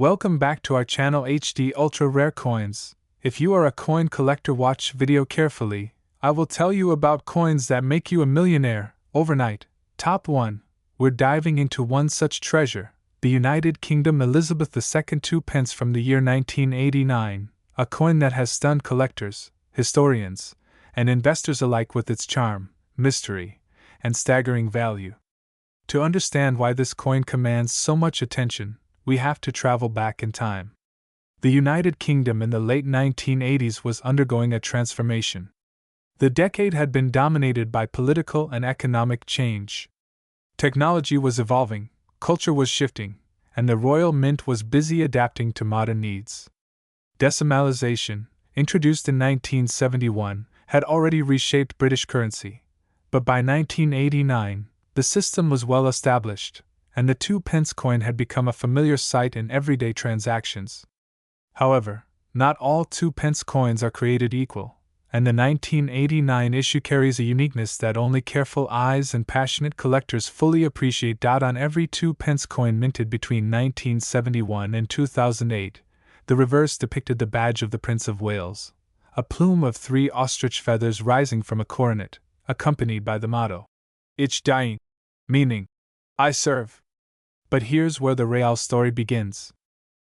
Welcome back to our channel HD Ultra Rare Coins. If you are a coin collector, watch video carefully. I will tell you about coins that make you a millionaire overnight. Top 1. We're diving into one such treasure, the United Kingdom Elizabeth II 2 pence from the year 1989, a coin that has stunned collectors, historians, and investors alike with its charm, mystery, and staggering value. To understand why this coin commands so much attention, we have to travel back in time. The United Kingdom in the late 1980s was undergoing a transformation. The decade had been dominated by political and economic change. Technology was evolving, culture was shifting, and the Royal Mint was busy adapting to modern needs. Decimalisation, introduced in 1971, had already reshaped British currency, but by 1989, the system was well established, and the 2 pence coin had become a familiar sight in everyday transactions. However, not all 2 pence coins are created equal, and the 1989 issue carries a uniqueness that only careful eyes and passionate collectors fully appreciate. On every 2 pence coin minted between 1971 and 2008, the reverse depicted the badge of the Prince of Wales, a plume of 3 ostrich feathers rising from a coronet, accompanied by the motto, Ich diene, meaning, I serve. But here's where the real story begins.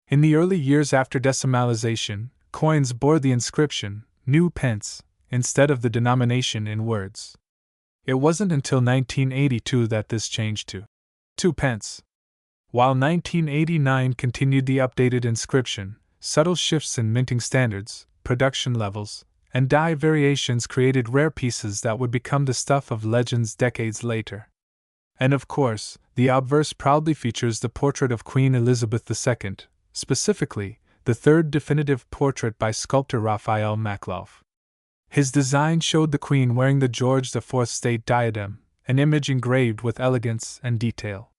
In the early years after decimalisation, coins bore the inscription, New Pence, instead of the denomination in words. It wasn't until 1982 that this changed to 2 pence. While 1989 continued the updated inscription, subtle shifts in minting standards, production levels, and die variations created rare pieces that would become the stuff of legends decades later. And of course, the obverse proudly features the portrait of Queen Elizabeth II, specifically, the third definitive portrait by sculptor Raphael Makloff. His design showed the Queen wearing the George IV state diadem, an image engraved with elegance and detail.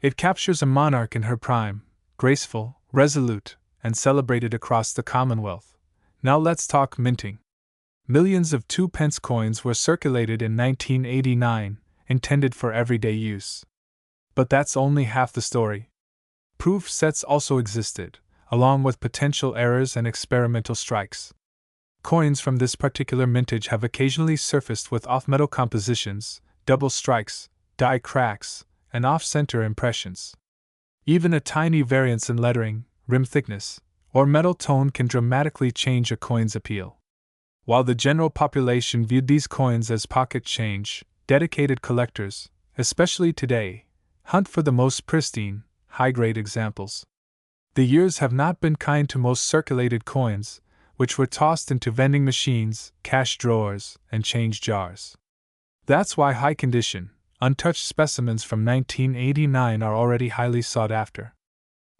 It captures a monarch in her prime, graceful, resolute, and celebrated across the Commonwealth. Now let's talk minting. Millions of 2 pence coins were circulated in 1989, intended for everyday use. But that's only half the story. Proof sets also existed, along with potential errors and experimental strikes. Coins from this particular mintage have occasionally surfaced with off-metal compositions, double strikes, die cracks, and off-center impressions. Even a tiny variance in lettering, rim thickness, or metal tone can dramatically change a coin's appeal. While the general population viewed these coins as pocket change, dedicated collectors, especially today, hunt for the most pristine, high-grade examples. The years have not been kind to most circulated coins, which were tossed into vending machines, cash drawers, and change jars. That's why high-condition, untouched specimens from 1989 are already highly sought after.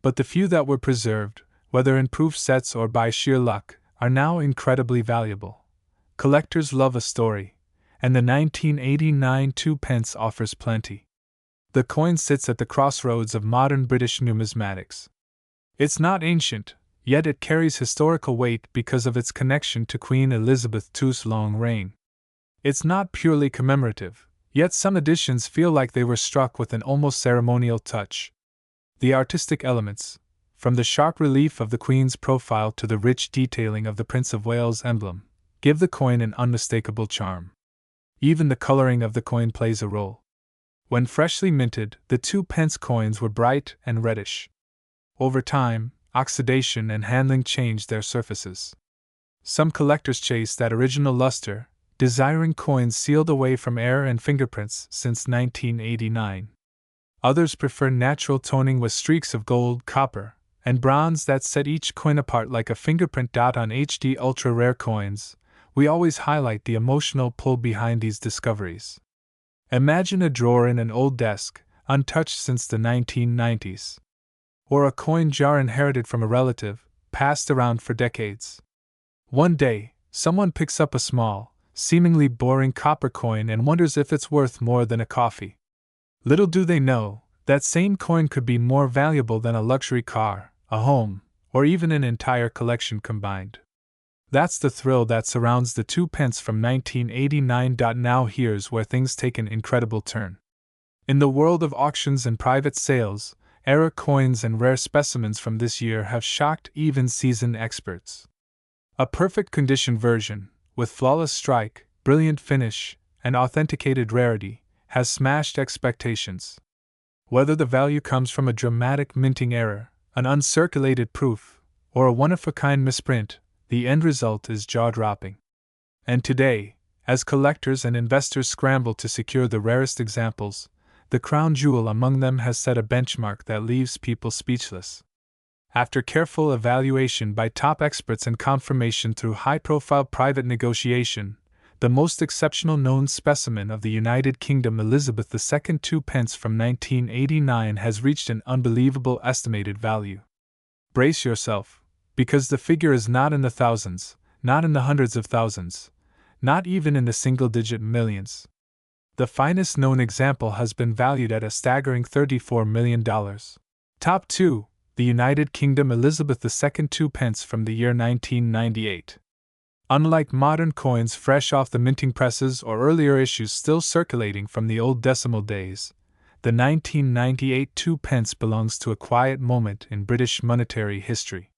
But the few that were preserved, whether in proof sets or by sheer luck, are now incredibly valuable. Collectors love a story, and the 1989 2 pence offers plenty. The coin sits at the crossroads of modern British numismatics. It's not ancient, yet it carries historical weight because of its connection to Queen Elizabeth II's long reign. It's not purely commemorative, yet some editions feel like they were struck with an almost ceremonial touch. The artistic elements, from the sharp relief of the Queen's profile to the rich detailing of the Prince of Wales emblem, give the coin an unmistakable charm. Even the coloring of the coin plays a role. When freshly minted, the 2 pence coins were bright and reddish. Over time, oxidation and handling changed their surfaces. Some collectors chase that original luster, desiring coins sealed away from air and fingerprints since 1989. Others prefer natural toning with streaks of gold, copper, and bronze that set each coin apart like a fingerprint. On HD Ultra Rare Coins, we always highlight the emotional pull behind these discoveries. Imagine a drawer in an old desk, untouched since the 1990s. Or a coin jar inherited from a relative, passed around for decades. One day, someone picks up a small, seemingly boring copper coin and wonders if it's worth more than a coffee. Little do they know, that same coin could be more valuable than a luxury car, a home, or even an entire collection combined. That's the thrill that surrounds the 2 pence from 1989. Now here's where things take an incredible turn. In the world of auctions and private sales, error coins and rare specimens from this year have shocked even seasoned experts. A perfect condition version, with flawless strike, brilliant finish, and authenticated rarity, has smashed expectations. Whether the value comes from a dramatic minting error, an uncirculated proof, or a one-of-a-kind misprint, the end result is jaw-dropping. And today, as collectors and investors scramble to secure the rarest examples, the crown jewel among them has set a benchmark that leaves people speechless. After careful evaluation by top experts and confirmation through high-profile private negotiation, the most exceptional known specimen of the United Kingdom, Elizabeth II 2 pence from 1989, has reached an unbelievable estimated value. Brace yourself, because the figure is not in the thousands, not in the hundreds of thousands, not even in the single-digit millions. The finest known example has been valued at a staggering $34 million. Top 2. The United Kingdom, Elizabeth II 2 pence from the year 1998. Unlike modern coins fresh off the minting presses or earlier issues still circulating from the old decimal days, the 1998 2 pence belongs to a quiet moment in British monetary history.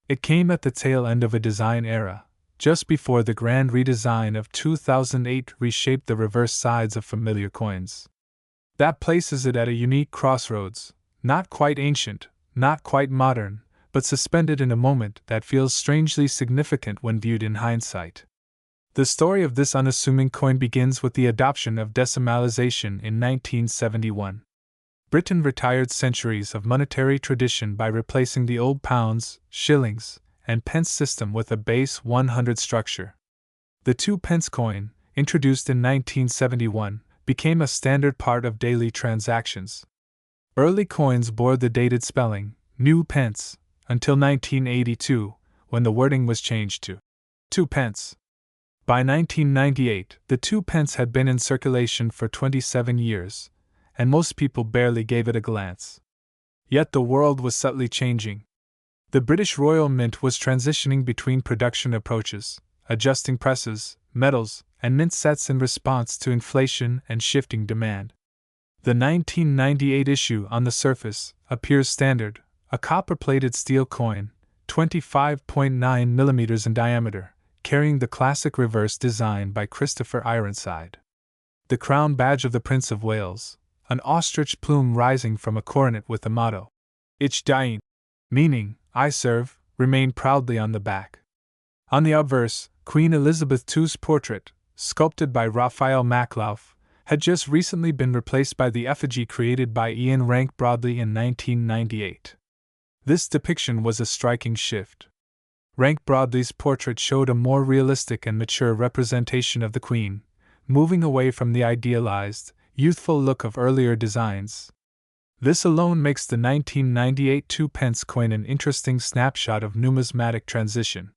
It came at the tail end of a design era, just before the grand redesign of 2008 reshaped the reverse sides of familiar coins. That places it at a unique crossroads, not quite ancient, not quite modern, but suspended in a moment that feels strangely significant when viewed in hindsight. The story of this unassuming coin begins with the adoption of decimalization in 1971. Britain retired centuries of monetary tradition by replacing the old pounds, shillings, and pence system with a base 100 structure. The 2 pence coin, introduced in 1971, became a standard part of daily transactions. Early coins bore the dated spelling, new pence, until 1982, when the wording was changed to 2 pence. By 1998, the 2 pence had been in circulation for 27 years, and most people barely gave it a glance. Yet the world was subtly changing. The British Royal Mint was transitioning between production approaches, adjusting presses, metals, and mint sets in response to inflation and shifting demand. The 1998 issue on the surface appears standard, a copper-plated steel coin, 25.9 mm in diameter, carrying the classic reverse design by Christopher Ironside. The crown badge of the Prince of Wales, an ostrich plume rising from a coronet with the motto, Ich dien, meaning, I serve, remained proudly on the back. On the obverse, Queen Elizabeth II's portrait, sculpted by Raphael Maklauf, had just recently been replaced by the effigy created by Ian Rank Broadley in 1998. This depiction was a striking shift. Rank Broadley's portrait showed a more realistic and mature representation of the Queen, moving away from the idealized, youthful look of earlier designs. This alone makes the 1998 2 pence coin an interesting snapshot of numismatic transition.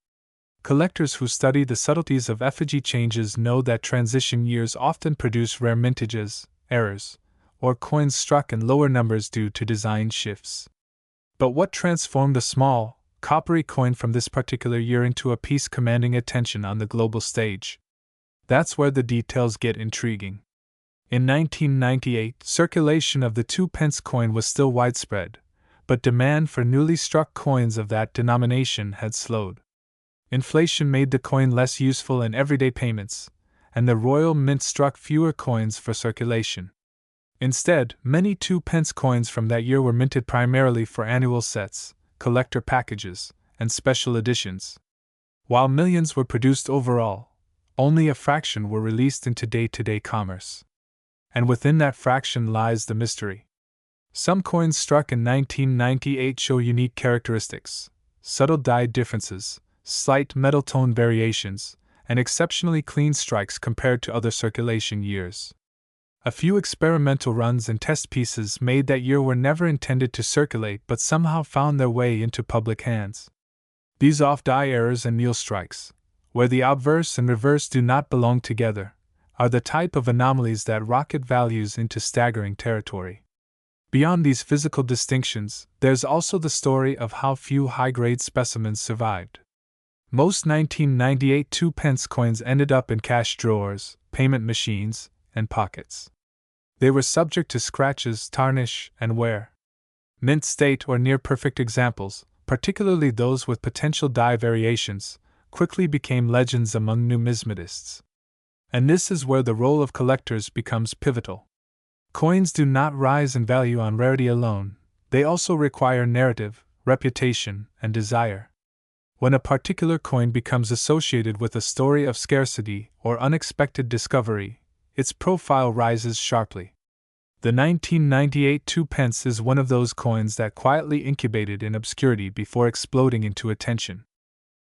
Collectors who study the subtleties of effigy changes know that transition years often produce rare mintages, errors, or coins struck in lower numbers due to design shifts. But what transformed the small, coppery coin from this particular year into a piece commanding attention on the global stage? That's where the details get intriguing. In 1998, circulation of the 2 pence coin was still widespread, but demand for newly struck coins of that denomination had slowed. Inflation made the coin less useful in everyday payments, and the Royal Mint struck fewer coins for circulation. Instead, many 2 pence coins from that year were minted primarily for annual sets, collector packages, and special editions. While millions were produced overall, only a fraction were released into day-to-day commerce. And within that fraction lies the mystery. Some coins struck in 1998 show unique characteristics, subtle die differences, slight metal tone variations, and exceptionally clean strikes compared to other circulation years. A few experimental runs and test pieces made that year were never intended to circulate but somehow found their way into public hands. These off-die errors and kneel strikes, where the obverse and reverse do not belong together, are the type of anomalies that rocket values into staggering territory. Beyond these physical distinctions, there's also the story of how few high-grade specimens survived. Most 1998 2 pence coins ended up in cash drawers, payment machines, and pockets. They were subject to scratches, tarnish, and wear. Mint state or near perfect examples, particularly those with potential die variations, quickly became legends among numismatists. And this is where the role of collectors becomes pivotal. Coins do not rise in value on rarity alone, they also require narrative, reputation, and desire. When a particular coin becomes associated with a story of scarcity or unexpected discovery, its profile rises sharply. The 1998 2p is one of those coins that quietly incubated in obscurity before exploding into attention.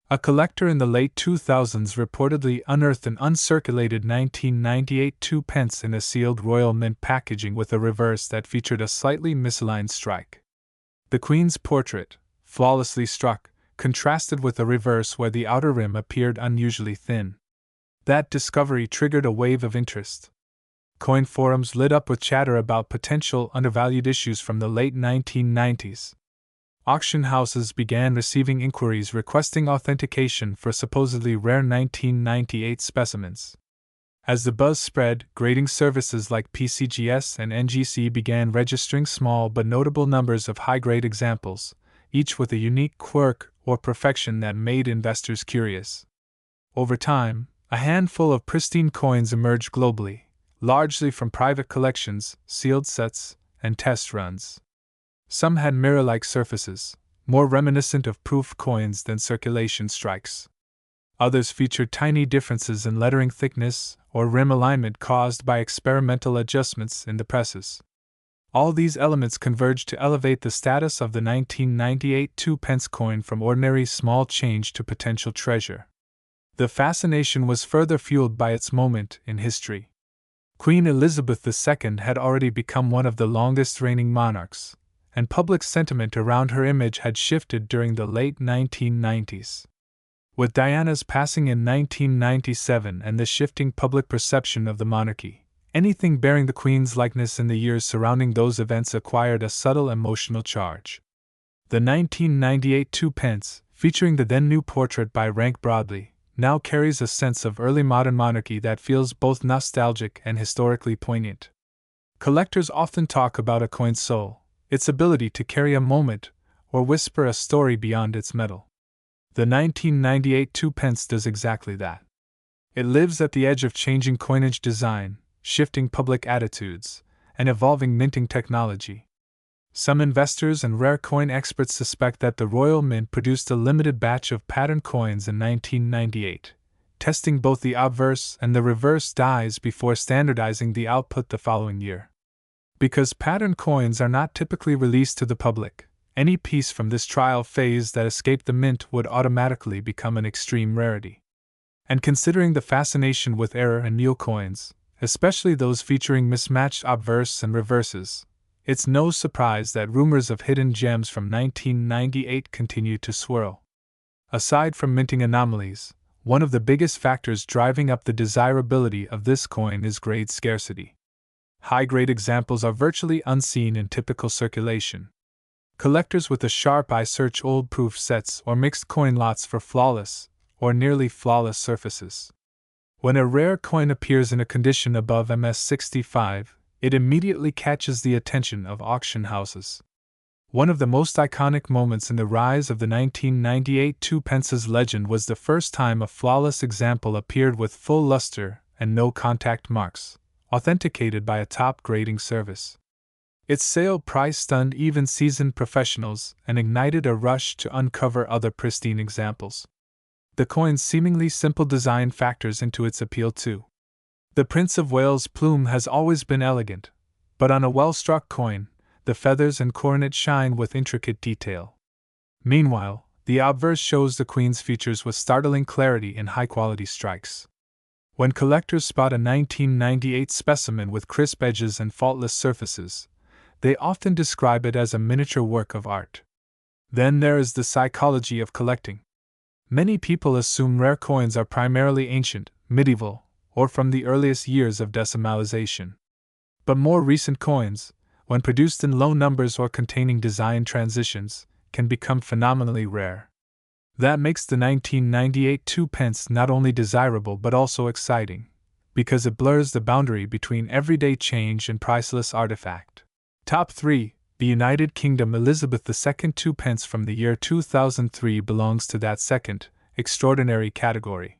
A collector in the late 2000s reportedly unearthed an uncirculated 1998 2p in a sealed Royal Mint packaging with a reverse that featured a slightly misaligned strike. The Queen's portrait, flawlessly struck, contrasted with a reverse where the outer rim appeared unusually thin. That discovery triggered a wave of interest. Coin forums lit up with chatter about potential undervalued issues from the late 1990s. Auction houses began receiving inquiries requesting authentication for supposedly rare 1998 specimens. As the buzz spread, grading services like PCGS and NGC began registering small but notable numbers of high-grade examples, each with a unique quirk or perfection that made investors curious. Over time, a handful of pristine coins emerged globally, largely from private collections, sealed sets, and test runs. Some had mirror-like surfaces, more reminiscent of proof coins than circulation strikes. Others featured tiny differences in lettering thickness or rim alignment caused by experimental adjustments in the presses. All these elements converged to elevate the status of the 1998 2p coin from ordinary small change to potential treasure. The fascination was further fueled by its moment in history. Queen Elizabeth II had already become one of the longest-reigning monarchs, and public sentiment around her image had shifted during the late 1990s. With Diana's passing in 1997 and the shifting public perception of the monarchy, anything bearing the Queen's likeness in the years surrounding those events acquired a subtle emotional charge. The 1998 2p, featuring the then-new portrait by Rank Broadley, now carries a sense of early modern monarchy that feels both nostalgic and historically poignant. Collectors often talk about a coin's soul, its ability to carry a moment or whisper a story beyond its metal. The 1998 2p does exactly that. It lives at the edge of changing coinage design, shifting public attitudes, and evolving minting technology. Some investors and rare coin experts suspect that the Royal Mint produced a limited batch of pattern coins in 1998, testing both the obverse and the reverse dies before standardizing the output the following year. Because pattern coins are not typically released to the public, any piece from this trial phase that escaped the mint would automatically become an extreme rarity. And considering the fascination with error and neo coins, especially those featuring mismatched obverse and reverses, it's no surprise that rumors of hidden gems from 1998 continue to swirl. Aside from minting anomalies, one of the biggest factors driving up the desirability of this coin is grade scarcity. High-grade examples are virtually unseen in typical circulation. Collectors with a sharp eye search old proof sets or mixed coin lots for flawless, or nearly flawless surfaces. When a rare coin appears in a condition above MS65, it immediately catches the attention of auction houses. One of the most iconic moments in the rise of the 1998 2p legend was the first time a flawless example appeared with full luster and no contact marks, authenticated by a top grading service. Its sale price stunned even seasoned professionals and ignited a rush to uncover other pristine examples. The coin's seemingly simple design factors into its appeal too. The Prince of Wales plume has always been elegant, but on a well-struck coin, the feathers and coronet shine with intricate detail. Meanwhile, the obverse shows the Queen's features with startling clarity in high-quality strikes. When collectors spot a 1998 specimen with crisp edges and faultless surfaces, they often describe it as a miniature work of art. Then there is the psychology of collecting. Many people assume rare coins are primarily ancient, medieval, or from the earliest years of decimalization. But more recent coins, when produced in low numbers or containing design transitions, can become phenomenally rare. That makes the 1998 2p not only desirable but also exciting, because it blurs the boundary between everyday change and priceless artifact. Top 3. The United Kingdom Elizabeth II 2 pence from the year 2003 belongs to that second, extraordinary category.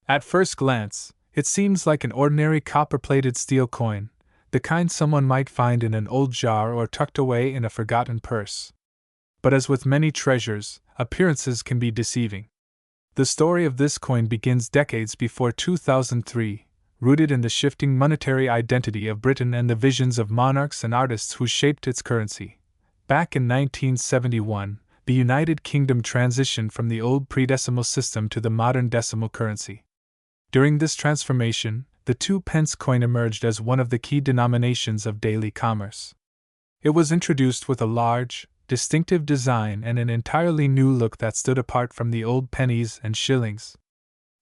At first glance, it seems like an ordinary copper-plated steel coin, the kind someone might find in an old jar or tucked away in a forgotten purse. But as with many treasures, appearances can be deceiving. The story of this coin begins decades before 2003, rooted in the shifting monetary identity of Britain and the visions of monarchs and artists who shaped its currency. Back in 1971, the United Kingdom transitioned from the old pre-decimal system to the modern decimal currency. During this transformation, the 2 pence coin emerged as one of the key denominations of daily commerce. It was introduced with a large, distinctive design and an entirely new look that stood apart from the old pennies and shillings.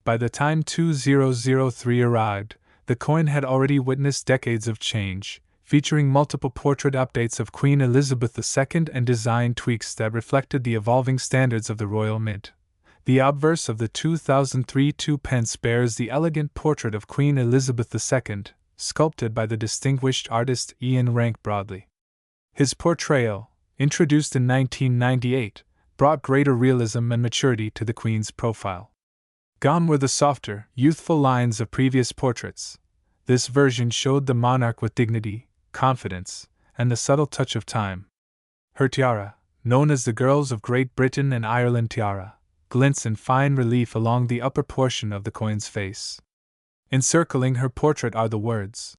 By the time 2003 arrived, the coin had already witnessed decades of change, featuring multiple portrait updates of Queen Elizabeth II and design tweaks that reflected the evolving standards of the Royal Mint. The obverse of the 2003 2 pence bears the elegant portrait of Queen Elizabeth II, sculpted by the distinguished artist Ian Rank Broadley. His portrayal, introduced in 1998, brought greater realism and maturity to the Queen's profile. Gone were the softer, youthful lines of previous portraits. This version showed the monarch with dignity, confidence, and the subtle touch of time. Her tiara, known as the Girls of Great Britain and Ireland tiara, glints in fine relief along the upper portion of the coin's face. Encircling her portrait are the words,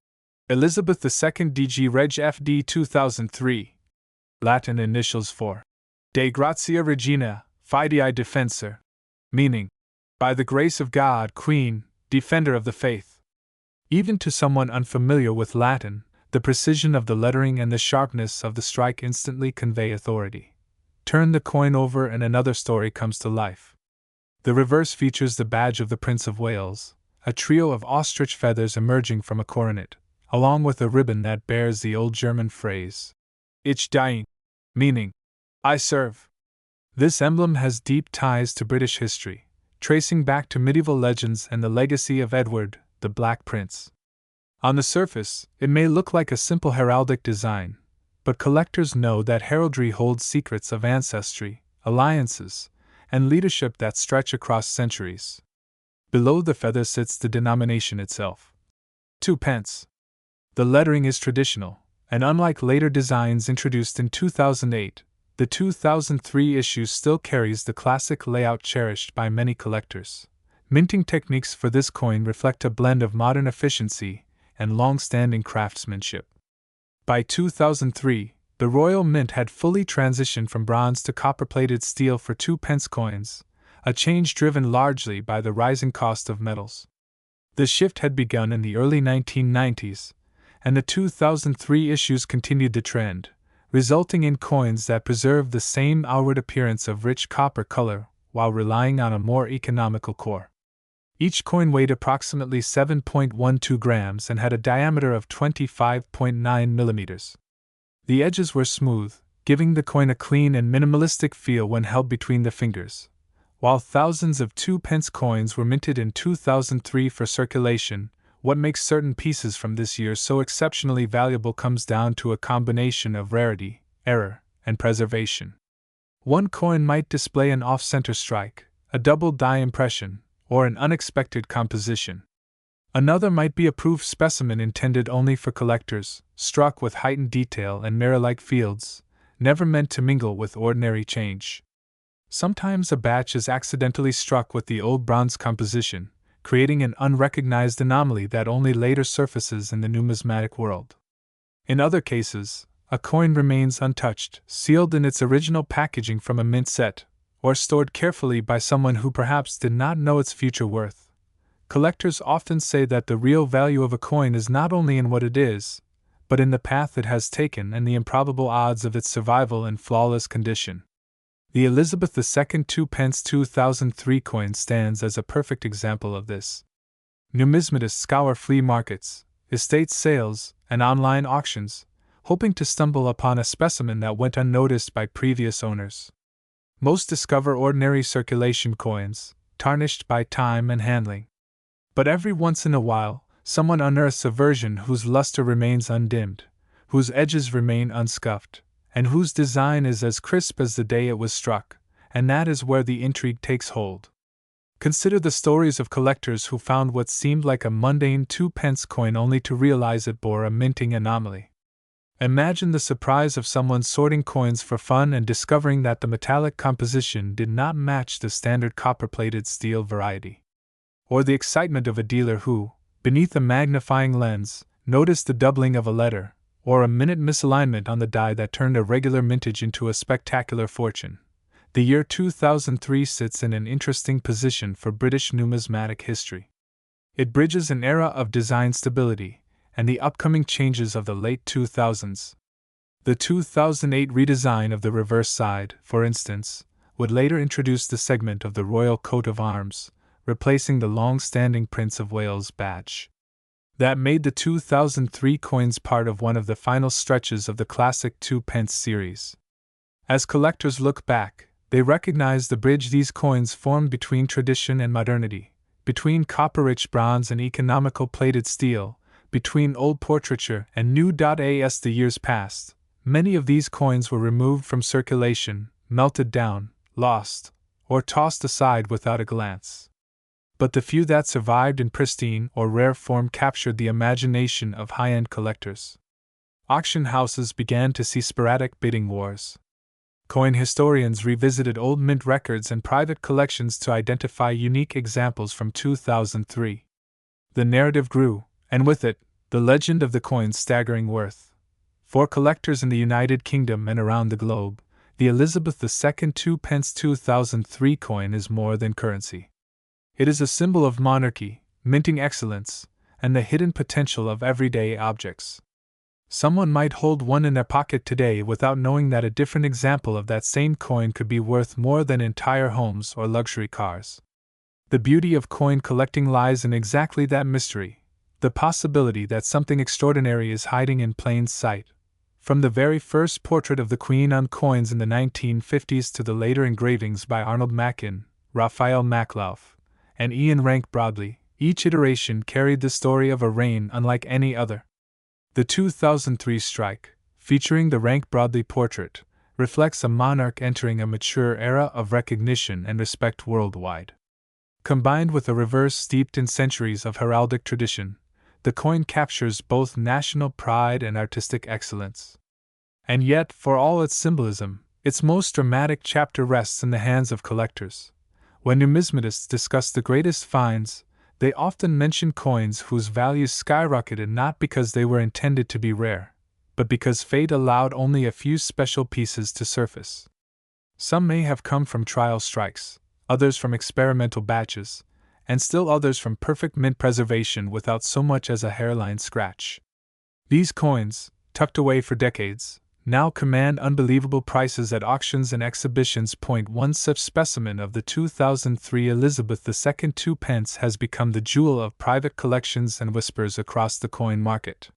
Elizabeth II DG Reg FD 2003. Latin initials for De Gratia Regina, Fidei Defensor, meaning, by the grace of God, Queen, Defender of the Faith. Even to someone unfamiliar with Latin, the precision of the lettering and the sharpness of the strike instantly convey authority. Turn the coin over and another story comes to life. The reverse features the badge of the Prince of Wales, a trio of ostrich feathers emerging from a coronet, along with a ribbon that bears the old German phrase, Ich diene, meaning, I serve. This emblem has deep ties to British history, tracing back to medieval legends and the legacy of Edward, the Black Prince. On the surface, it may look like a simple heraldic design, but collectors know that heraldry holds secrets of ancestry, alliances, and leadership that stretch across centuries. Below the feather sits the denomination itself. 2 pence. The lettering is traditional, and unlike later designs introduced in 2008, the 2003 issue still carries the classic layout cherished by many collectors. Minting techniques for this coin reflect a blend of modern efficiency and long-standing craftsmanship. By 2003, the Royal Mint had fully transitioned from bronze to copper-plated steel for 2 pence coins, a change driven largely by the rising cost of metals. The shift had begun in the early 1990s, and the 2003 issues continued the trend, resulting in coins that preserve the same outward appearance of rich copper color while relying on a more economical core. Each coin weighed approximately 7.12 grams and had a diameter of 25.9 millimeters. The edges were smooth, giving the coin a clean and minimalistic feel when held between the fingers. While thousands of 2 pence coins were minted in 2003 for circulation, what makes certain pieces from this year so exceptionally valuable comes down to a combination of rarity, error, and preservation. One coin might display an off-center strike, a double die impression, or an unexpected composition. Another might be a proof specimen intended only for collectors, struck with heightened detail and mirror-like fields, never meant to mingle with ordinary change. Sometimes a batch is accidentally struck with the old bronze composition, creating an unrecognized anomaly that only later surfaces in the numismatic world. In other cases, a coin remains untouched, sealed in its original packaging from a mint set, or stored carefully by someone who perhaps did not know its future worth. Collectors often say that the real value of a coin is not only in what it is, but in the path it has taken and the improbable odds of its survival in flawless condition. The Elizabeth II 2 pence 2003 coin stands as a perfect example of this. Numismatists scour flea markets, estate sales, and online auctions, hoping to stumble upon a specimen that went unnoticed by previous owners. Most discover ordinary circulation coins, tarnished by time and handling. But every once in a while, someone unearths a version whose luster remains undimmed, whose edges remain unscuffed, and whose design is as crisp as the day it was struck, and that is where the intrigue takes hold. Consider the stories of collectors who found what seemed like a mundane 2-pence coin only to realize it bore a minting anomaly. Imagine the surprise of someone sorting coins for fun and discovering that the metallic composition did not match the standard copper-plated steel variety. Or the excitement of a dealer who, beneath a magnifying lens, noticed the doubling of a letter, or a minute misalignment on the die that turned a regular mintage into a spectacular fortune. The year 2003 sits in an interesting position for British numismatic history. It bridges an era of design stability and the upcoming changes of the late 2000s. The 2008 redesign of the reverse side, for instance, would later introduce the segment of the royal coat of arms, replacing the long-standing Prince of Wales badge. That made the 2003 coins part of one of the final stretches of the classic 2-pence series. As collectors look back, they recognize the bridge these coins formed between tradition and modernity, between copper-rich bronze and economical plated steel, between old portraiture and new. As the years passed, many of these coins were removed from circulation, melted down, lost, or tossed aside without a glance. But the few that survived in pristine or rare form captured the imagination of high-end collectors. Auction houses began to see sporadic bidding wars. Coin historians revisited old mint records and private collections to identify unique examples from 2003. The narrative grew, and with it, the legend of the coin's staggering worth. For collectors in the United Kingdom and around the globe, the Elizabeth II 2-pence 2003 coin is more than currency. It is a symbol of monarchy, minting excellence, and the hidden potential of everyday objects. Someone might hold one in their pocket today without knowing that a different example of that same coin could be worth more than entire homes or luxury cars. The beauty of coin collecting lies in exactly that mystery, the possibility that something extraordinary is hiding in plain sight. From the very first portrait of the Queen on coins in the 1950s to the later engravings by Arnold Machin, Raphael Maclauff, and Ian Rank Broadley, each iteration carried the story of a reign unlike any other. The 2003 strike, featuring the Rank Broadley portrait, reflects a monarch entering a mature era of recognition and respect worldwide. Combined with a reverse steeped in centuries of heraldic tradition, the coin captures both national pride and artistic excellence. And yet, for all its symbolism, its most dramatic chapter rests in the hands of collectors. When numismatists discuss the greatest finds, they often mention coins whose values skyrocketed not because they were intended to be rare, but because fate allowed only a few special pieces to surface. Some may have come from trial strikes, others from experimental batches, and still others from perfect mint preservation without so much as a hairline scratch. These coins, tucked away for decades, now command unbelievable prices at auctions and exhibitions. One such specimen of the 2003 Elizabeth II 2-pence has become the jewel of private collections and whispers across the coin market.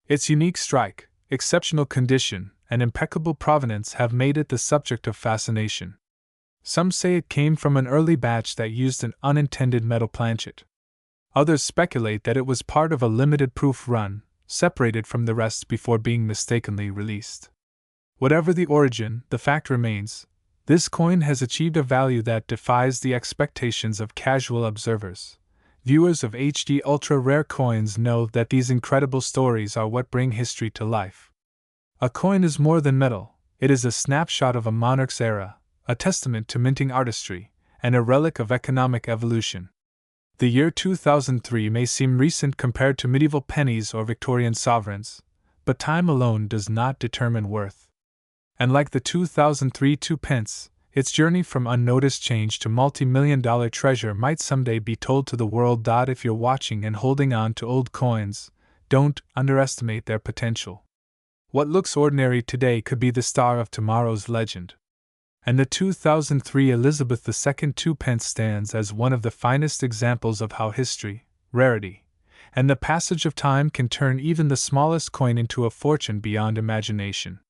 Its unique strike, exceptional condition, and impeccable provenance have made it the subject of fascination. Some say it came from an early batch that used an unintended metal planchet. Others speculate that it was part of a limited proof run, separated from the rest before being mistakenly released. Whatever the origin, the fact remains, this coin has achieved a value that defies the expectations of casual observers. Viewers of HD ultra-rare coins know that these incredible stories are what bring history to life. A coin is more than metal, it is a snapshot of a monarch's era, a testament to minting artistry, and a relic of economic evolution. The year 2003 may seem recent compared to medieval pennies or Victorian sovereigns, but time alone does not determine worth. And like the 2003 2-pence, its journey from unnoticed change to multi-million-dollar treasure might someday be told to the world. If you're watching and holding on to old coins, don't underestimate their potential. What looks ordinary today could be the star of tomorrow's legend. And the 2003 Elizabeth II 2-pence stands as one of the finest examples of how history, rarity, and the passage of time can turn even the smallest coin into a fortune beyond imagination.